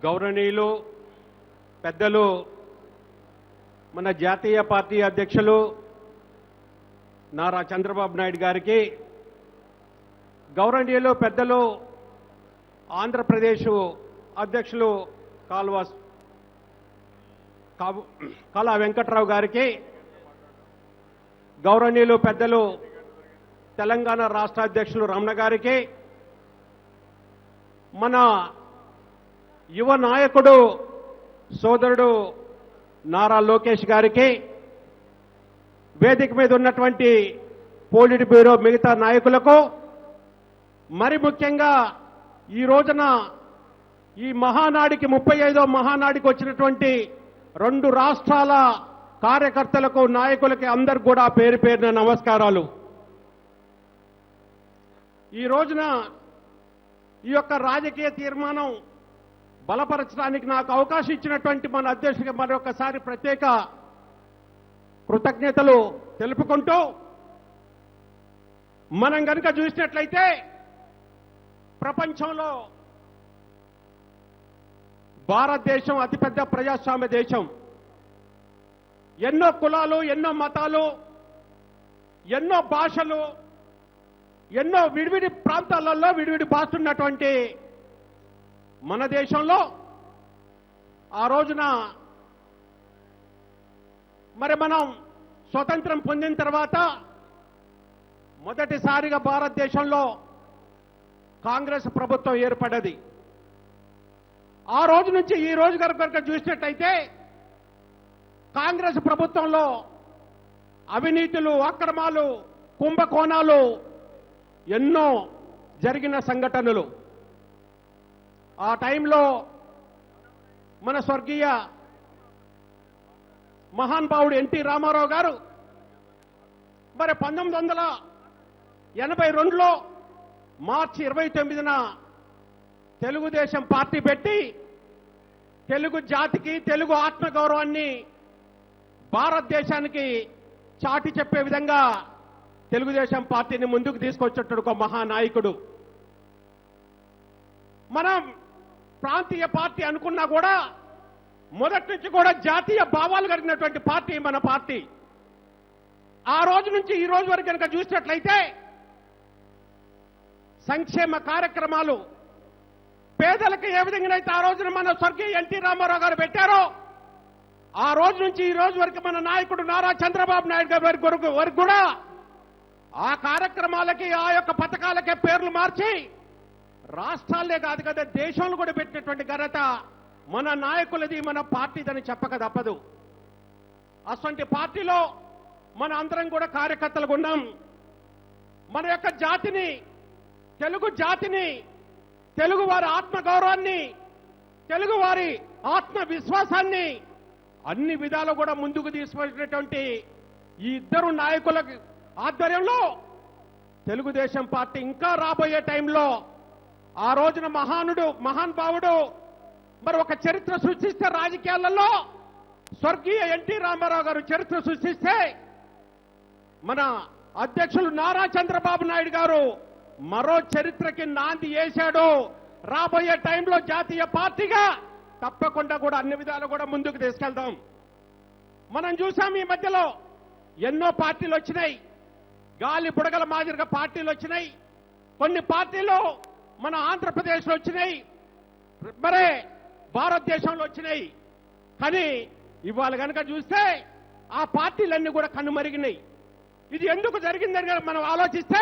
గౌరవనీయులు పెద్దలు మన జాతీయ పార్టీ అధ్యక్షులు నారా చంద్రబాబు నాయుడు గారికి, గౌరవనీయులు పెద్దలు ఆంధ్రప్రదేశ్ అధ్యక్షులు కాలా వెంకట్రావు గారికి, గౌరవనీయులు పెద్దలు తెలంగాణ రాష్ట్ర అధ్యక్షులు రమణ గారికి, మన యువ నాయకుడు సోదరుడు నారా లోకేష్ గారికి, వేదిక మీద ఉన్నటువంటి పోలిట్ బ్యూరో మిగతా నాయకులకు, మరి ముఖ్యంగా ఈ రోజున ఈ మహానాడికి 35వ మహానాడికి వచ్చినటువంటి 2 రాష్ట్రాల కార్యకర్తలకు, నాయకులకి అందరికి కూడా పేరు పేరున నమస్కారాలు. ఈ రోజున ఈ యొక్క రాజకీయ తీర్మానం బలపరచడానికి నాకు అవకాశం ఇచ్చినటువంటి మన అధ్యక్షుడికి మరొకసారి ప్రత్యేక కృతజ్ఞతలు తెలుపుకుంటూ, మనం కనుక చూసినట్లయితే ప్రపంచంలో భారతదేశం అతిపెద్ద ప్రజాస్వామ్య దేశం. ఎన్నో కులాలు, ఎన్నో మతాలు, ఎన్నో భాషలు, ఎన్నో విడివిడి ప్రాంతాలలో విడివిడి భాష ఉన్నటువంటి మన దేశంలో ఆ రోజున మరి మనం స్వతంత్రం పొందిన తర్వాత మొదటిసారిగా భారతదేశంలో కాంగ్రెస్ ప్రభుత్వం ఏర్పడ్డది. ఆ రోజు నుంచి ఈ రోజు కనుక చూసినట్టయితే కాంగ్రెస్ ప్రభుత్వంలో అవినీతులు, అక్రమాలు, కుంభకోణాలు ఎన్నో జరిగిన సంఘటనలు. ఆ టైంలో మన స్వర్గీయ మహానుభావుడు ఎన్టీ రామారావు గారు మరి 1982లో మార్చి 29న తెలుగుదేశం పార్టీ పెట్టి తెలుగు జాతికి, తెలుగు ఆత్మగౌరవాన్ని భారతదేశానికి చాటి చెప్పే విధంగా తెలుగుదేశం పార్టీని ముందుకు తీసుకొచ్చేటప్పుడు ఒక మహానాయకుడు. మనం ప్రాంతీయ పార్టీ అనుకున్నా కూడా మొదటి నుంచి కూడా జాతీయ భావాలు కలిగినటువంటి పార్టీ మన పార్టీ. ఆ రోజు నుంచి ఈ రోజు వరకు కనుక చూసినట్లయితే సంక్షేమ కార్యక్రమాలు పేదలకు ఏ విధంగానైతే ఆ రోజున మన స్వర్గీయ ఎన్టీ రామారావు గారు పెట్టారో, ఆ రోజు నుంచి ఈ రోజు వరకు మన నాయకుడు నారా చంద్రబాబు నాయుడు గారి వరకు కూడా ఆ కార్యక్రమాలకి, ఆ యొక్క పథకాలకే పేర్లు మార్చి రాష్ట్రాలే కాదు కదా దేశంలో కూడా పెట్టినటువంటి ఘనత మన నాయకులది, మన పార్టీదని చెప్పక తప్పదు. అటువంటి పార్టీలో మన అందరం కూడా కార్యకర్తలుగా ఉన్నాం. మన యొక్క జాతిని, తెలుగు జాతిని, తెలుగు వారి ఆత్మగౌరవాన్ని, తెలుగు వారి ఆత్మవిశ్వాసాన్ని అన్ని విధాలు కూడా ముందుకు తీసుకొచ్చినటువంటి ఈ ఇద్దరు నాయకుల ఆధ్వర్యంలో తెలుగుదేశం పార్టీ ఇంకా రాబోయే టైంలో ఆ రోజున మహానుభావుడు మరి ఒక చరిత్ర సృష్టిస్తే రాజకీయాలలో స్వర్గీయ ఎన్టీ రామారావు గారు చరిత్ర సృష్టిస్తే, మన అధ్యక్షులు నారా చంద్రబాబు నాయుడు గారు మరో చరిత్రకి నాంది వేశాడు. రాబోయే టైంలో జాతీయ పార్టీగా తప్పకుండా కూడా అన్ని విధాలు కూడా ముందుకు తీసుకెళ్దాం. మనం చూసాం ఈ మధ్యలో ఎన్నో పార్టీలు వచ్చినాయి, గాలి బుడగల మాదిరిగా పార్టీలు వచ్చినాయి. కొన్ని పార్టీలు మన ఆంధ్రప్రదేశ్లో వచ్చినాయి, మరే భారతదేశంలో వచ్చినాయి. కానీ ఇవాళ కనుక చూస్తే ఆ పార్టీలన్నీ కూడా కనుమరిగినాయి. ఇది ఎందుకు జరిగిందని మనం ఆలోచిస్తే,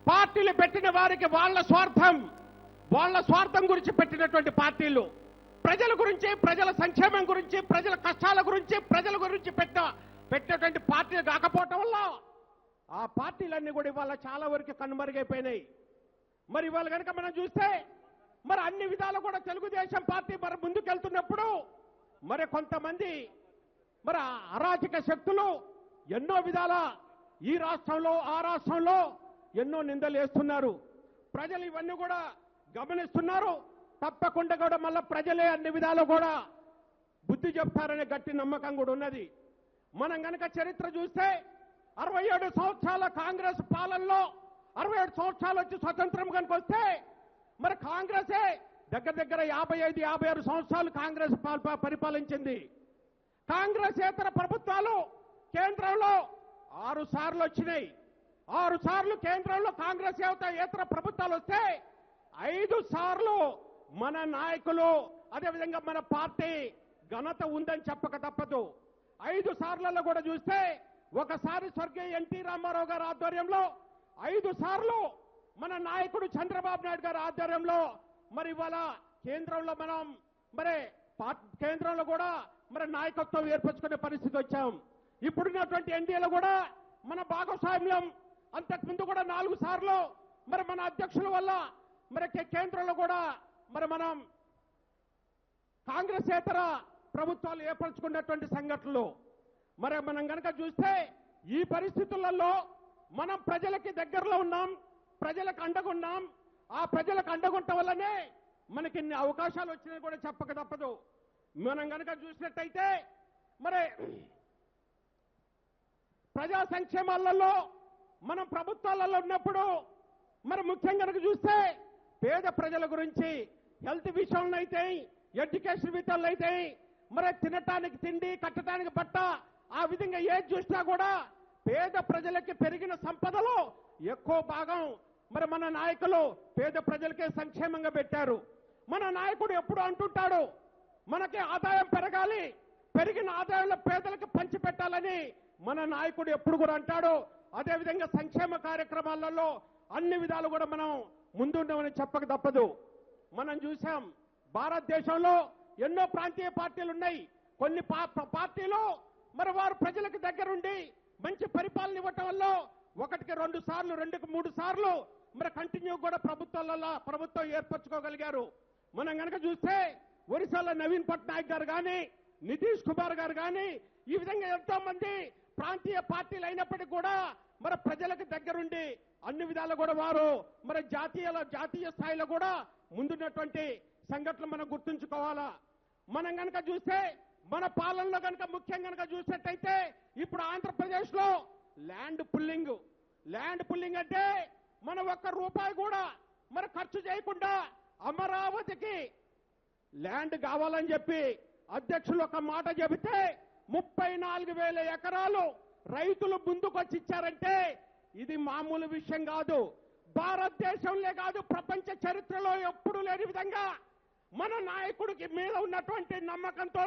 పార్టీలు పెట్టిన వారికి వాళ్ళ స్వార్థం గురించి పెట్టినటువంటి పార్టీలు, ప్రజల గురించి, ప్రజల సంక్షేమం గురించి, ప్రజల కష్టాల గురించి, ప్రజల గురించి పెట్టినటువంటి పార్టీలు కాకపోవటం వల్ల ఆ పార్టీలన్నీ కూడా ఇవాళ చాలా వరకు కనుమరుగైపోయినాయి. మరి ఇవాళ కనుక మనం చూస్తే మరి అన్ని విధాలు కూడా తెలుగుదేశం పార్టీ మరి ముందుకెళ్తున్నప్పుడు మరి కొంతమంది మరి అరాచక శక్తులు ఎన్నో విధాల ఈ రాష్ట్రంలో, ఆ రాష్ట్రంలో ఎన్నో నిందలు వేస్తున్నారు. ప్రజలు ఇవన్నీ కూడా గమనిస్తున్నారు. తప్పకుండా కూడా మళ్ళా ప్రజలే అన్ని విధాలు కూడా బుద్ధి చెప్తారనే గట్టి నమ్మకం కూడా ఉన్నది. మనం గనక చరిత్ర చూస్తే 67 సంవత్సరాల కాంగ్రెస్ పాలనలో 67 సంవత్సరాలు వచ్చి స్వతంత్రం కనుక వస్తే మరి కాంగ్రెసే దగ్గర దగ్గర 55-56 సంవత్సరాలు కాంగ్రెస్ పరిపాలించింది. కాంగ్రెసేతర ప్రభుత్వాలు కేంద్రంలో 6 సార్లు వచ్చినాయి. 6 సార్లు కేంద్రంలో కాంగ్రెస్ ఏతర ప్రభుత్వాలు వస్తే 5 సార్లు మన నాయకులు అదేవిధంగా మన పార్టీ ఘనత ఉందని చెప్పక తప్పదు. 5 సార్లలో కూడా చూస్తే ఒకసారి స్వర్గీయ ఎన్టీ రామారావు గారి ఆధ్వర్యంలో 5 సార్లు మన నాయకుడు చంద్రబాబు నాయుడు గారి ఆధ్వర్యంలో మరి ఇవాళ కేంద్రంలో మనం మరి కేంద్రంలో కూడా మరి నాయకత్వం ఏర్పరచుకునే పరిస్థితి వచ్చాం. ఇప్పుడున్నటువంటి ఎన్డీఏలో కూడా మన భాగస్వామ్యం అంతకుముందు కూడా 4 సార్లు మరి మన అధ్యక్షుల వల్ల మరి కేంద్రంలో కూడా మరి మనం కాంగ్రెసేతర ప్రభుత్వాలు ఏర్పరచుకున్నటువంటి సంఘటనలు మరి మనం కనుక చూస్తే ఈ పరిస్థితులలో మనం ప్రజలకి దగ్గరలో ఉన్నాం, ప్రజలకు అండగున్నాం. ఆ ప్రజలకు అండగుంటం వల్లనే మనకి ఇన్ని అవకాశాలు వచ్చినాయి కూడా చెప్పక తప్పదు. మనం కనుక చూసినట్టయితే మరి ప్రజా సంక్షేమాలలో మనం ప్రభుత్వాలలో ఉన్నప్పుడు మరి ముఖ్యంగా కనుక చూస్తే పేద ప్రజల గురించి హెల్త్ విషయంలో అయితే ఎడ్యుకేషన్ విషయంలో అయితే మరి తినటానికి తిండి కట్టడానికి బట్ట ఆ విధంగా ఏది చూసినా కూడా పేద ప్రజలకి పెరిగిన సంపదలో ఎక్కువ భాగం మరి మన నాయకులు పేద ప్రజలకే సంక్షేమంగా పెట్టారు. మన నాయకుడు ఎప్పుడు అంటుంటాడు మనకి ఆదాయం పెరగాలి, పెరిగిన ఆదాయంలో పేదలకు పంచిపెట్టాలని మన నాయకుడు ఎప్పుడు కూడా అంటాడు. అదేవిధంగా సంక్షేమ కార్యక్రమాలలో అన్ని విధాలు కూడా మనం ముందుండమని చెప్పక తప్పదు. మనం చూసాం భారతదేశంలో ఎన్నో ప్రాంతీయ పార్టీలు ఉన్నాయి. కొన్ని పార్టీలు మరి వారు ప్రజలకు దగ్గరుండి మంచి పరిపాలన ఇవ్వటం వల్ల 1కి 2 సార్లు 2కి 3 సార్లు మరి కంటిన్యూ కూడా ప్రభుత్వం ఏర్పరచుకోగలిగారు. మనం కనుక చూస్తే ఒరిస్సాలో నవీన్ పట్నాయక్ గారు కానీ నితీష్ కుమార్ గారు కానీ ఈ విధంగా ఎంతో మంది ప్రాంతీయ పార్టీలు అయినప్పటికీ కూడా మరి ప్రజలకు దగ్గరుండి అన్ని విధాలు కూడా వారు మరి జాతీయ స్థాయిలో కూడా ముందున్నటువంటి సంఘటనలు మనం గుర్తుంచుకోవాలా. మనం కనుక చూస్తే మన పాలనలో కనుక ముఖ్యంగా కనుక చూసినట్టయితే ఇప్పుడు ఆంధ్రప్రదేశ్ లో ల్యాండ్ పుల్లింగ్ అంటే మన 1 రూపాయి కూడా మరి ఖర్చు చేయకుండా అమరావతికి ల్యాండ్ కావాలని చెప్పి అధ్యక్షులు ఒక మాట చెబితే 34,000 ఎకరాలు రైతులు ముందుకొచ్చి ఇచ్చారంటే ఇది మామూలు విషయం కాదు. భారతదేశంలో కాదు ప్రపంచ చరిత్రలో ఎప్పుడూ లేని విధంగా మన నాయకుడికి మీద ఉన్నటువంటి నమ్మకంతో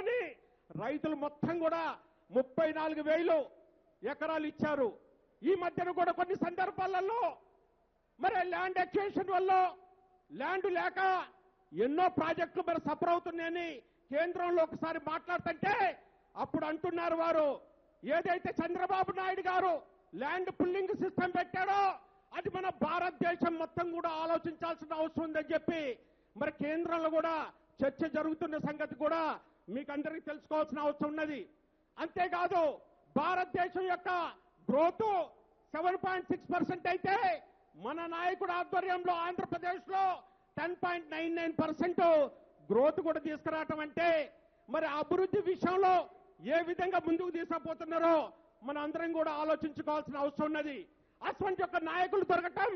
రైతులు మొత్తం కూడా 34,000 ఎకరాలు ఇచ్చారు. ఈ మధ్యన కూడా కొన్ని సందర్భాలలో మరి ల్యాండ్ ఎక్విజిషన్ వల్ల ల్యాండ్ లేక ఎన్నో ప్రాజెక్టులు మరి సఫర్ అవుతున్నాయని కేంద్రంలో ఒకసారి మాట్లాడుతుంటే అప్పుడు అంటున్నారు వారు ఏదైతే చంద్రబాబు నాయుడు గారు ల్యాండ్ పుల్లింగ్ సిస్టమ్ పెట్టాడో అది మన భారతదేశం మొత్తం కూడా ఆలోచించాల్సిన అవసరం ఉందని చెప్పి మరి కేంద్రంలో కూడా చర్చ జరుగుతున్న సంగతి కూడా మీకు అందరికీ తెలుసుకోవాల్సిన అవసరం ఉన్నది. అంతేకాదు భారతదేశం యొక్క గ్రోత్ 7.6% అయితే మన నాయకుడు ఆధ్వర్యంలో ఆంధ్రప్రదేశ్ లో 10.99% గ్రోత్ కూడా తీసుకురావటం అంటే మరి అభివృద్ధి విషయంలో ఏ విధంగా ముందుకు తీసుకుపోతున్నారో మన అందరం కూడా ఆలోచించుకోవాల్సిన అవసరం ఉన్నది. అటువంటి యొక్క నాయకులు దొరకటం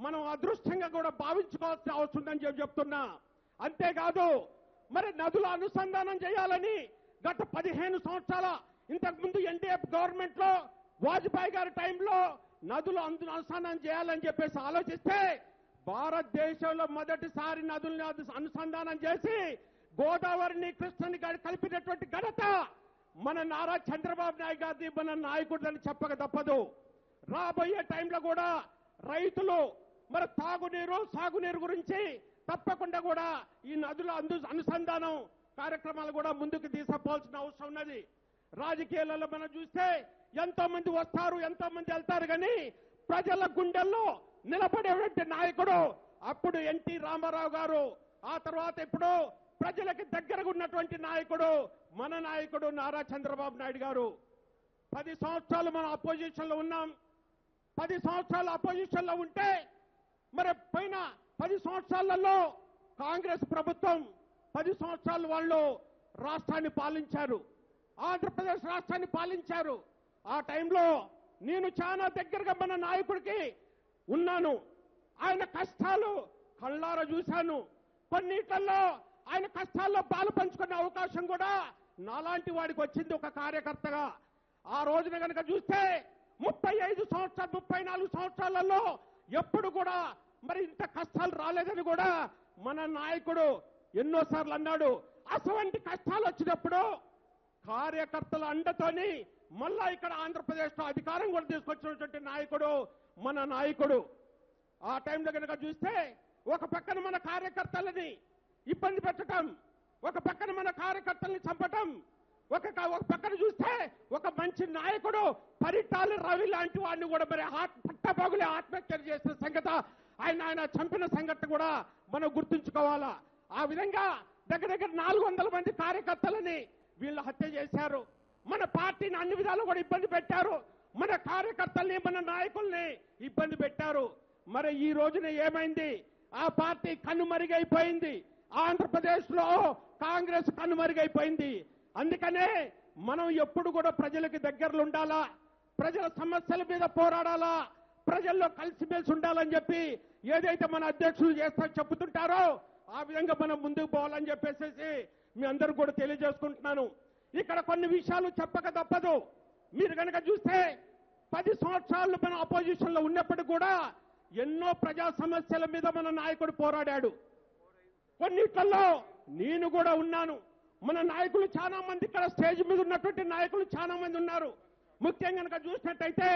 మనం అదృష్టంగా కూడా భావించుకోవాల్సిన అవసరం ఉందని చెప్తున్నా. అంతేకాదు మరి నదుల అనుసంధానం చేయాలని గత 15 సంవత్సరాల ఇంతకుముందు ఎన్డీఎఫ్ గవర్నమెంట్ లో వాజ్పేయి గారి టైంలో నదులు అనుసంధానం చేయాలని చెప్పేసి ఆలోచిస్తే భారతదేశంలో మొదటిసారి నదుల్ని అనుసంధానం చేసి గోదావరిని కృష్ణని కలిపినటువంటి ఘనత మన నారా చంద్రబాబు నాయుడు గారిది, మన నాయకుడిని చెప్పక తప్పదు. రాబోయే టైంలో కూడా రైతులు మరి తాగునీరు సాగునీరు గురించి తప్పకుండా కూడా ఈ నదుల అనుసంధానం కార్యక్రమాలు కూడా ముందుకు తీసుకుపోవాల్సిన అవసరం ఉన్నది. రాజకీయాలలో మనం చూస్తే ఎంతో మంది వస్తారు, ఎంతో మంది వెళ్తారు, కానీ ప్రజల గుండెల్లో నిలబడేటువంటి నాయకుడు అప్పుడు ఎన్టీ రామారావు గారు, ఆ తర్వాత ఇప్పుడు ప్రజలకు దగ్గరగా ఉన్నటువంటి నాయకుడు మన నాయకుడు నారా చంద్రబాబు నాయుడు గారు. 10 సంవత్సరాలు మనం అపోజిషన్ లో ఉన్నాం. 10 సంవత్సరాలు అపోజిషన్ లో ఉంటే మరి పైన 10 సంవత్సరాలలో కాంగ్రెస్ ప్రభుత్వం 10 సంవత్సరాలు వాళ్ళు రాష్ట్రాన్ని పాలించారు, ఆంధ్రప్రదేశ్ రాష్ట్రాన్ని పాలించారు. ఆ టైంలో నేను చాలా దగ్గరగా మన నాయకుడికి ఉన్నాను. ఆయన కష్టాలు కళ్ళారా చూశాను. కొన్నిట్లలో ఆయన కష్టాల్లో పాలు పంచుకునే అవకాశం కూడా నాలాంటి వాడికి వచ్చింది ఒక కార్యకర్తగా. ఆ రోజున కనుక చూస్తే 35 సంవత్సరాలు 34 సంవత్సరాలలో ఎప్పుడు కూడా మరి ఇంత కష్టాలు రాలేదని కూడా మన నాయకుడు ఎన్నోసార్లు అన్నాడు. అటువంటి కష్టాలు వచ్చినప్పుడు కార్యకర్తల అండతోని మళ్ళా ఇక్కడ ఆంధ్రప్రదేశ్ లో అధికారం కూడా తీసుకొచ్చినటువంటి నాయకుడు మన నాయకుడు. ఆ టైంలో కనుక చూస్తే ఒక పక్కన మన కార్యకర్తలని ఇబ్బంది పెట్టడం, ఒక పక్కన మన కార్యకర్తల్ని చంపటం, ఒక పక్కన చూస్తే ఒక మంచి నాయకుడు పరిటాల రవి లాంటి వాడిని కూడా మరి పట్టపగులే ఆత్మహత్య చేసిన సంగతి ఆయన చంపిన సంగతి కూడా మనం గుర్తుంచుకోవాలా. ఆ విధంగా దగ్గర 400 మంది కార్యకర్తలని వీళ్ళు హత్య చేశారు. మన పార్టీని అన్ని విధాలు కూడా ఇబ్బంది పెట్టారు. మన కార్యకర్తల్ని మన నాయకుల్ని ఇబ్బంది పెట్టారు. మరి ఈ రోజున ఏమైంది? ఆ పార్టీ కనుమరుగైపోయింది. ఆంధ్రప్రదేశ్ లో కాంగ్రెస్ కనుమరుగైపోయింది. అందుకనే మనం ఎప్పుడు కూడా ప్రజలకి దగ్గరలో ఉండాలా, ప్రజల సమస్యల మీద పోరాడాలా, ప్రజల్లో కలిసిమెలిసి ఉండాలని చెప్పి ఏదైతే మన అధ్యక్షులు చెబుతుంటారో ఆ విధంగా మనం ముందుకు పోవాలని చెప్పేసి మీ అందరూ కూడా తెలియజేసుకుంటున్నాను. ఇక్కడ కొన్ని విషయాలు చెప్పక తప్పదు. మీరు కనుక చూస్తే 10 సంవత్సరాలు మన అపోజిషన్ లో ఉన్నప్పటికీ కూడా ఎన్నో ప్రజా సమస్యల మీద మన నాయకుడు పోరాడాడు. కొన్నిట్లలో నేను కూడా ఉన్నాను. మన నాయకులు చాలా మంది ఇక్కడ స్టేజ్ మీద ఉన్నటువంటి నాయకులు చాలా మంది ఉన్నారు. ముఖ్యంగా కనుక చూసినట్టయితే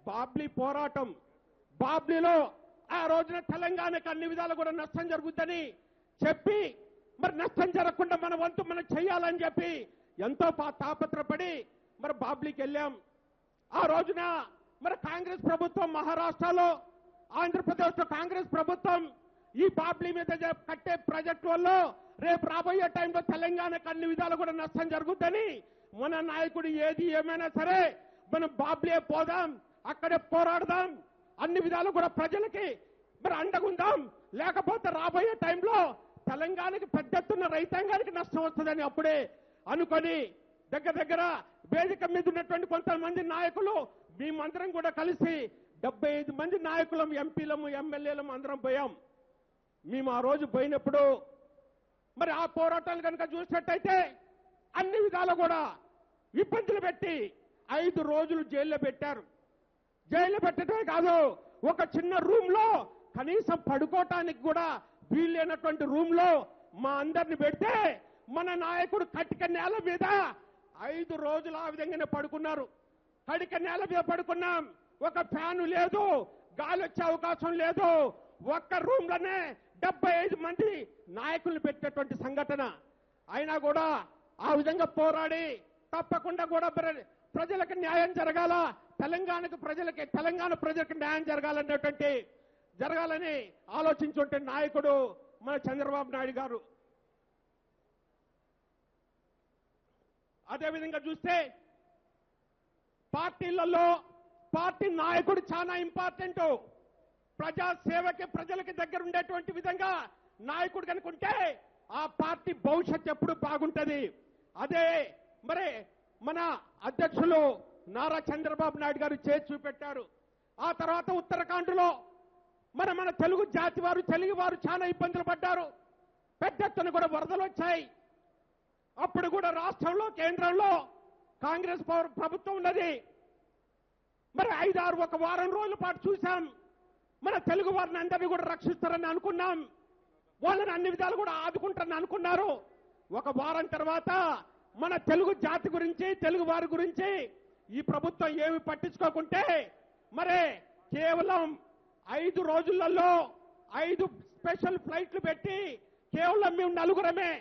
బాబ్లీ పోరాటం, బాబ్లీలో ఆ రోజున తెలంగాణకు అన్ని విధాలు కూడా నష్టం జరుగుతుందని చెప్పి మరి నష్టం జరగకుండా మన వంతు మనం చేయాలని చెప్పి ఎంతో తాపత్రపడి మరి బాబ్లీకి వెళ్ళాం. ఆ రోజున మరి కాంగ్రెస్ ప్రభుత్వం మహారాష్ట్రలో, ఆంధ్రప్రదేశ్ లో కాంగ్రెస్ ప్రభుత్వం ఈ బాబ్లీ మీద కట్టే ప్రాజెక్టు వల్ల రేపు రాబోయే టైంలో తెలంగాణకు అన్ని విధాలు కూడా నష్టం జరుగుతుందని మన నాయకుడు ఏది ఏమైనా సరే మనం బాబ్లీ పోదాం, అక్కడే పోరాడదాం, అన్ని విధాలు కూడా ప్రజలకి మరి అండగుందాం, లేకపోతే రాబోయే టైంలో తెలంగాణకి పెద్ద ఎత్తున రైతాంగానికి నష్టం వస్తుందని అప్పుడే అనుకొని దగ్గర వేదిక మీద ఉన్నటువంటి కొంతమంది నాయకులు మేమందరం కూడా కలిసి 75 మంది నాయకులం, ఎంపీలము, ఎమ్మెల్యేలము అందరం పోయాం. మేము ఆ రోజు పోయినప్పుడు మరి ఆ పోరాటాలు కనుక చూసినట్టయితే అన్ని విధాలు కూడా ఇబ్బందులు పెట్టి 5 రోజులు జైల్లో పెట్టారు. జైల్లో పెట్టడమే కాదు, ఒక చిన్న రూమ్ లో కనీసం పడుకోవటానికి కూడా వీల్లేనటువంటి రూమ్ లో మా అందరిని పెడితే మన నాయకుడు కటిక నేల మీద 5 రోజులు ఆ విధంగానే పడుకున్నారు. కటిక నేల మీద పడుకున్నాం. ఒక ఫ్యాను లేదు, గాలి వచ్చే అవకాశం లేదు. ఒక్క రూమ్ లోనే 75 మంది నాయకులను పెట్టేటువంటి సంఘటన. అయినా కూడా ఆ విధంగా పోరాడి తప్పకుండా కూడా ప్రజలకు న్యాయం జరగాల, తెలంగాణ ప్రజలకు న్యాయం జరగాలని ఆలోచించుంటే నాయకుడు మన చంద్రబాబు నాయుడు గారు. అదేవిధంగా చూస్తే పార్టీలలో పార్టీ నాయకుడు చాలా ఇంపార్టెంట్. ప్రజా సేవకి ప్రజలకి దగ్గర ఉండేటువంటి విధంగా నాయకుడు కనుకుంటే ఆ పార్టీ భవిష్యత్ ఎప్పుడు బాగుంటది. అదే మరి మన అధ్యక్షులు నారా చంద్రబాబు నాయుడు గారు చేసి చూపెట్టారు. ఆ తర్వాత ఉత్తరాఖండ్లో మన తెలుగు జాతి వారు, తెలుగు వారు చాలా ఇబ్బందులు పడ్డారు. పెద్ద ఎత్తున కూడా వరదలు వచ్చాయి. అప్పుడు కూడా రాష్ట్రంలో, కేంద్రంలో కాంగ్రెస్ ప్రభుత్వం ఉన్నది. మరి 5-6 ఒక వారం రోజుల పాటు చూశాం. మన తెలుగు వారిని అందరినీ కూడా రక్షిస్తారని అనుకున్నాం. వాళ్ళని అన్ని విధాలు కూడా ఆదుకుంటారని అనుకున్నారు. ఒక వారం తర్వాత మన తెలుగు జాతి గురించి, తెలుగు వారి గురించి ఈ ప్రభుత్వం ఏమి పట్టించుకోకుంటే మరి కేవలం 5 రోజులలో 5 స్పెషల్ ఫ్లైట్లు పెట్టి కేవలం మేము నలుగురమే,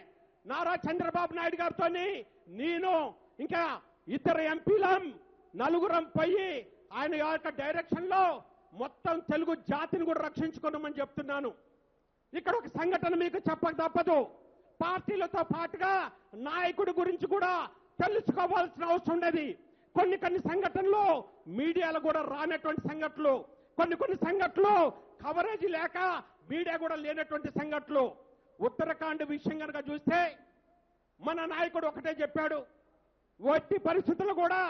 నారా చంద్రబాబు నాయుడు గారితో నేను ఇంకా 2 ఎంపీలం నలుగురం పోయి ఆయన యొక్క డైరెక్షన్ లో మొత్తం తెలుగు జాతిని కూడా రక్షించుకున్నామని చెప్తున్నాను. ఇక్కడ ఒక సంఘటన మీకు చెప్పక తప్పదు. పార్టీలతో పాటుగా నాయకుడి గురించి కూడా తెలుసుకోవాల్సిన అవసరం ఉన్నది. కొన్ని సంఘటనలు మీడియాలో కూడా రానటువంటి సంఘటనలు, కొన్ని సంఘటనలు కవరేజ్ లేక మీడియా కూడా లేనటువంటి సంఘటనలు. ఉత్తరాఖండ్ విషయం కనుక చూస్తే మన నాయకుడు ఒకటే చెప్పాడు, వట్టి పరిస్థితులు కూడా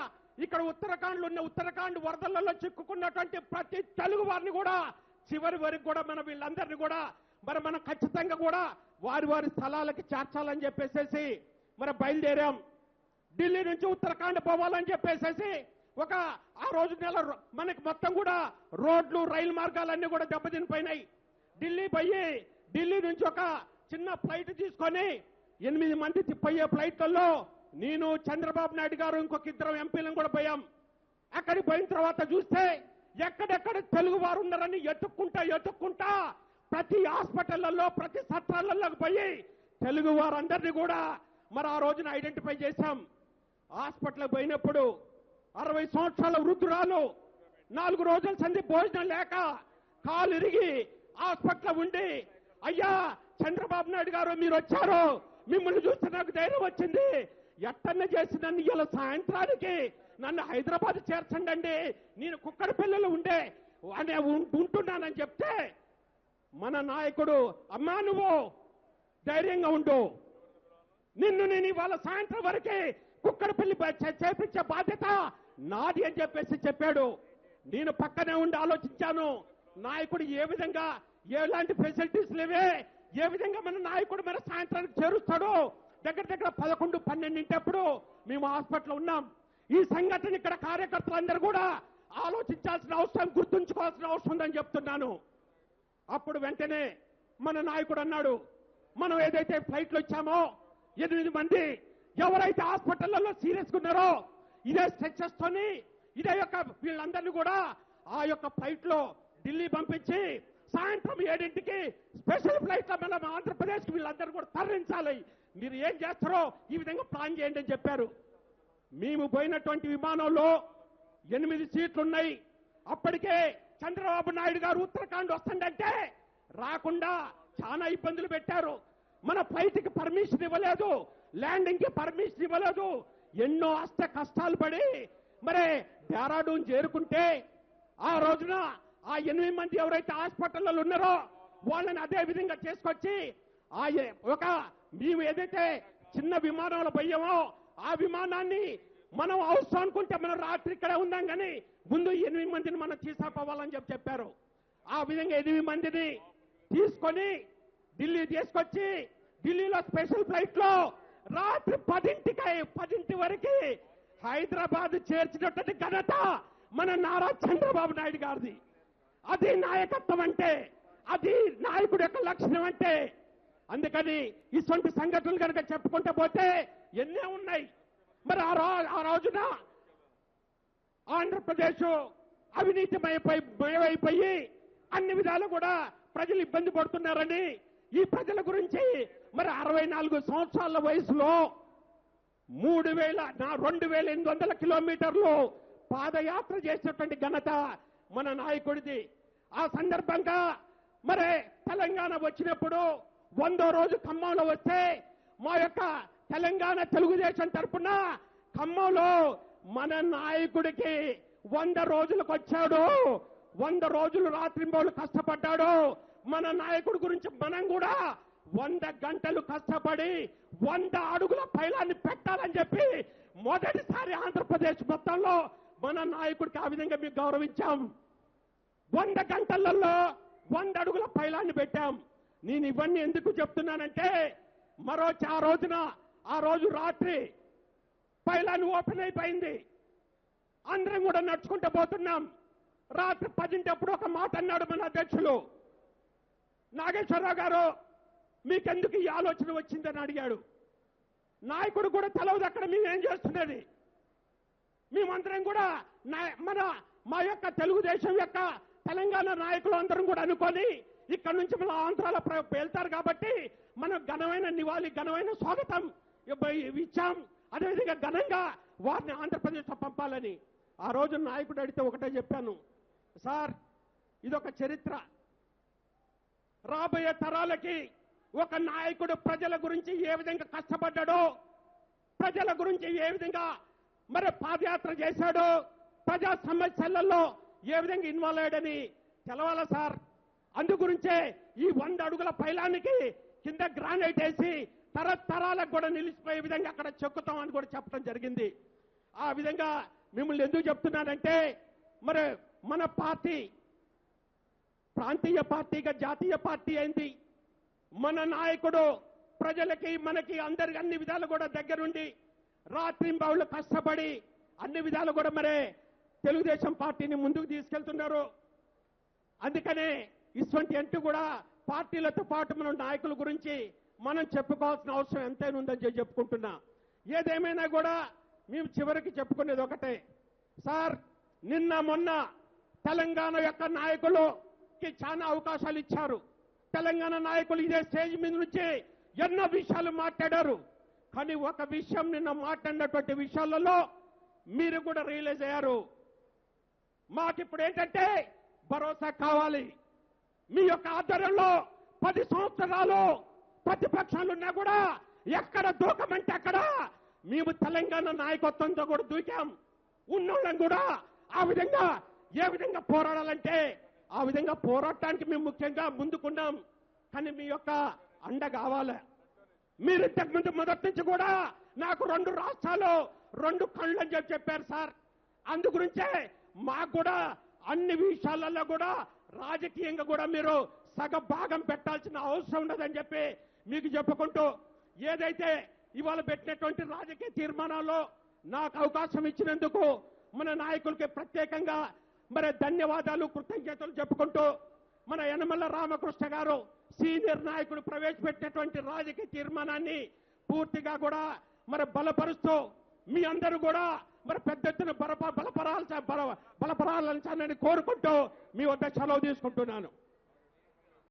ఇక్కడ ఉత్తరాఖండ్ వరదలలో చిక్కుకున్నటువంటి ప్రతి తెలుగు వారిని కూడా చివరి వరకు కూడా మన వీళ్ళందరినీ కూడా మరి మనం ఖచ్చితంగా కూడా వారి వారి స్థలాలకి చేర్చాలని చెప్పేసేసి మరి బయలుదేరాం. ఢిల్లీ నుంచి ఉత్తరాఖండ్ పోవాలని చెప్పేసేసి ఆ రోజు నెల మనకి మొత్తం కూడా రోడ్లు రైలు మార్గాలన్నీ కూడా దెబ్బతినిపోయినాయి. ఢిల్లీ నుంచి ఒక చిన్న ఫ్లైట్ తీసుకొని 8 మంది పోయే ఫ్లైట్లలో నేను చంద్రబాబు నాయుడు గారు ఇంకొక 2 ఎంపీలను కూడా పోయాం. అక్కడికి పోయిన తర్వాత చూస్తే ఎక్కడెక్కడ తెలుగు వారు ఉన్నారని ఎత్తుక్కుంటా ప్రతి హాస్పిటళ్లలో ప్రతి సత్రాలలోకి పోయి తెలుగు వారందరినీ కూడా మరి ఆ రోజున ఐడెంటిఫై చేశాం. హాస్పిటల్కి పోయినప్పుడు 60 సంవత్సరాల వృద్ధురాలు 4 రోజుల సంధి భోజనం లేక కాలు ఇరిగి హాస్పిటల్ ఉండి, అయ్యా చంద్రబాబు నాయుడు గారు మీరు వచ్చారు, మిమ్మల్ని చూస్తే నాకు ధైర్యం వచ్చింది, ఎట్టన్న చేసి నన్ను ఇలా సాయంత్రానికి నన్ను హైదరాబాద్ చేర్చండి, నేను కుక్కడపల్లిలో ఉంటున్నానని చెప్తే మన నాయకుడు అమ్మా నువ్వు ధైర్యంగా ఉండు, నిన్ను నేను ఇవాళ సాయంత్రం వరకే కుక్కడపల్లి చేపించే బాధ్యత నాది అని చెప్పేసి చెప్పాడు. నేను పక్కనే ఉండి ఆలోచించాను, నాయకుడు ఏ విధంగా ఎలాంటి ఫెసిలిటీస్ లేవే, ఏ విధంగా మన నాయకుడు మన సాయంత్రానికి చేరుస్తాడు. దగ్గర 11-12 మేము హాస్పిటల్ ఉన్నాం. ఈ సంఘటన ఇక్కడ కార్యకర్తలందరూ కూడా ఆలోచించాల్సిన అవసరం, గుర్తుంచుకోవాల్సిన అవసరం ఉందని చెప్తున్నాను. అప్పుడు వెంటనే మన నాయకుడు అన్నాడు, మనం ఏదైతే ఫ్లైట్లు వచ్చామో 8 మంది ఎవరైతే హాస్పిటళ్లలో సీరియస్గా ఉన్నారో ఇదే స్ట్రెచెస్ తోని ఇదే యొక్క వీళ్ళందరినీ కూడా ఆ యొక్క ఫ్లైట్ లో ఢిల్లీ పంపించి సాయంత్రం 7ంటికి స్పెషల్ ఫ్లైట్ లో మన ఆంధ్రప్రదేశ్ కి వీళ్ళందరూ కూడా తరలించాలి, మీరు ఏం చేస్తారో ఈ విధంగా ప్లాన్ చేయండి అని చెప్పారు. మేము పోయినటువంటి విమానంలో 8 సీట్లు ఉన్నాయి. అప్పటికే చంద్రబాబు నాయుడు గారు ఉత్తరాఖండ్ వస్తుందంటే రాకుండా చాలా ఇబ్బందులు పెట్టారు. మన ఫ్లైట్ కి పర్మిషన్ ఇవ్వలేదు, ల్యాండింగ్ కి పర్మిషన్ ఇవ్వలేదు. ఎన్నో కష్టాలు పడి మరి డెహ్రాడూన్ చేరుకుంటే ఆ రోజున ఆ 8 మంది ఎవరైతే హాస్పిటల్లో ఉన్నారో వాళ్ళని అదే విధంగా చేసుకొచ్చి మేము ఏదైతే చిన్న విమానంలో పోయామో ఆ విమానాన్ని మనం అవసరం అనుకుంటే మనం రాత్రి ఇక్కడే ఉందాం కానీ ముందు 8 మందిని మనం తీసుకుపోవాలని చెప్పారు. ఆ విధంగా 8 మందిని తీసుకొని ఢిల్లీ తీసుకొచ్చి ఢిల్లీలో స్పెషల్ ఫ్లైట్ లో రాత్రి 10 వరకు హైదరాబాద్ చేర్చినటువంటి ఘనత మన నారా చంద్రబాబు నాయుడు గారిది. అది నాయకత్వం అంటే, అది నాయకుడి యొక్క లక్షణం అంటే. అందుకని ఇటువంటి సంఘటనలు కనుక చెప్పుకుంటూ పోతే ఎన్నో ఉన్నాయి. మరి ఆ రోజున ఆంధ్రప్రదేశ్ అవినీతిమయమైపోయి అన్ని విధాలు కూడా ప్రజలు ఇబ్బంది పడుతున్నారని ఈ ప్రజల గురించి మరి 64 సంవత్సరాల వయసులో 2800 కిలోమీటర్లు పాదయాత్ర చేసినటువంటి ఘనత మన నాయకుడిది. ఆ సందర్భంగా మరి తెలంగాణ వచ్చినప్పుడు 100వ రోజు ఖమ్మంలో వస్తే మా యొక్క తెలంగాణ తెలుగుదేశం తరఫున ఖమ్మంలో మన నాయకుడికి 100 రోజులకు వచ్చాడు, 100 రోజులు రాత్రింబోళ్ళు కష్టపడ్డాడు. మన నాయకుడి గురించి మనం కూడా 100 గంటలు కష్టపడి 100 అడుగుల పైలాన్ని పెట్టాలని చెప్పి మొదటిసారి ఆంధ్రప్రదేశ్ మొత్తంలో మన నాయకుడికి ఆ విధంగా మేము గౌరవించాం. 100 గంటలలో 100 అడుగుల పైలాన్ని పెట్టాం. నేను ఇవన్నీ ఎందుకు చెప్తున్నానంటే ఆ రోజు రాత్రి పైలాన్ ఓపెన్ అయిపోయింది, అందరం కూడా నడుచుకుంటూ పోతున్నాం. రాత్రి 10 ఒక మాట అన్నాడు మన అధ్యక్షులు నాగేశ్వరరావు గారు, మీకెందుకు ఈ ఆలోచన వచ్చిందని అడిగాడు. నాయకుడు కూడా తెలవదు అక్కడ మేమేం చేస్తున్నది. మేమందరం కూడా మా యొక్క తెలుగుదేశం యొక్క తెలంగాణ నాయకులు అందరం కూడా అనుకొని ఇక్కడ నుంచి మన ఆంధ్రాలో వెళ్తారు కాబట్టి మనం ఘనమైన నివాళి, ఘనమైన స్వాగతం ఇచ్చాం. అదేవిధంగా ఘనంగా వారిని ఆంధ్రప్రదేశ్లో పంపాలని ఆ రోజు నాయకుడు అడిగితే ఒకటే చెప్పాను, సార్ ఇదొక చరిత్ర, రాబోయే తరాలకి ఒక నాయకుడు ప్రజల గురించి ఏ విధంగా కష్టపడ్డాడో, ప్రజల గురించి ఏ విధంగా మరి పాదయాత్ర చేశాడో, ప్రజా సమస్యలలో ఏ విధంగా ఇన్వాల్వ్ అయ్యాడని తెలవాలా సార్. అందు గురించే ఈ 100 అడుగుల పైలానికి కింద గ్రానైట్ వేసి తరతరాలకు కూడా నిలిచిపోయే విధంగా అక్కడ చెక్కుతామని కూడా చెప్పడం జరిగింది. ఆ విధంగా మిమ్మల్ని ఎందుకు చెప్తున్నానంటే మరి మన పార్టీ ప్రాంతీయ పార్టీగా జాతీయ పార్టీ అయింది. మన నాయకుడు ప్రజలకి మనకి అందరికి అన్ని విధాలు కూడా దగ్గరుండి రాత్రింబవళ్ళు కష్టపడి అన్ని విధాలు కూడా మరే తెలుగుదేశం పార్టీని ముందుకు తీసుకెళ్తున్నారు. అందుకనే ఇటువంటి అంటూ కూడా పార్టీలతో పాటు మన నాయకుల గురించి మనం చెప్పుకోవాల్సిన అవసరం ఎంతైనా ఉందని చెప్పుకుంటున్నా. ఏదేమైనా కూడా మేము చివరికి చెప్పుకునేది ఒకటే సార్, నిన్న మొన్న తెలంగాణ యొక్క నాయకులకి చాలా అవకాశాలు ఇచ్చారు. తెలంగాణ నాయకులు ఇదే స్టేజ్ మీద నుంచి ఎన్నో విషయాలు మాట్లాడారు. కానీ ఒక విషయం నిన్న మాట్లాడినటువంటి విషయాలలో మీరు కూడా రియలైజ్ అయ్యారు. మాకిప్పుడు ఏంటంటే భరోసా కావాలి. మీ యొక్క ఆధ్వర్యంలో 10 సంవత్సరాలు ప్రతిపక్షాలున్నా కూడా ఎక్కడ దూకమంటే అక్కడ మేము తెలంగాణ నాయకత్వంతో కూడా దూకాం. ఉన్నోళ్ళం కూడా ఆ విధంగా ఏ విధంగా పోరాడాలంటే ఆ విధంగా పోరాటానికి మేము ముఖ్యంగా ముందుకున్నాం. కానీ మీ యొక్క అండ కావాలి. మీరు ఇంతకుముందు మొదటి నుంచి కూడా నాకు 2 రాష్ట్రాలు 2 కళ్ళు అని చెప్పారు సార్. అందుగురించే మాకు కూడా అన్ని విషయాలలో కూడా రాజకీయంగా కూడా మీరు సగ భాగం పెట్టాల్సిన అవసరం ఉండదని చెప్పి మీకు చెప్పుకుంటూ, ఏదైతే ఇవాళ పెట్టినటువంటి రాజకీయ తీర్మానాల్లో నాకు అవకాశం ఇచ్చినందుకు మన నాయకులకి ప్రత్యేకంగా మరి ధన్యవాదాలు, కృతజ్ఞతలు చెప్పుకుంటూ, మన యనమల రామకృష్ణ గారు సీనియర్ నాయకుడు ప్రవేశపెట్టినటువంటి రాజకీయ తీర్మానాన్ని పూర్తిగా కూడా మరి బలపరుస్తూ మీ అందరూ కూడా మరి పెద్ద ఎత్తున బలపరాలని కోరుకుంటూ మీ వద్ద సెలవు తీసుకుంటున్నాను.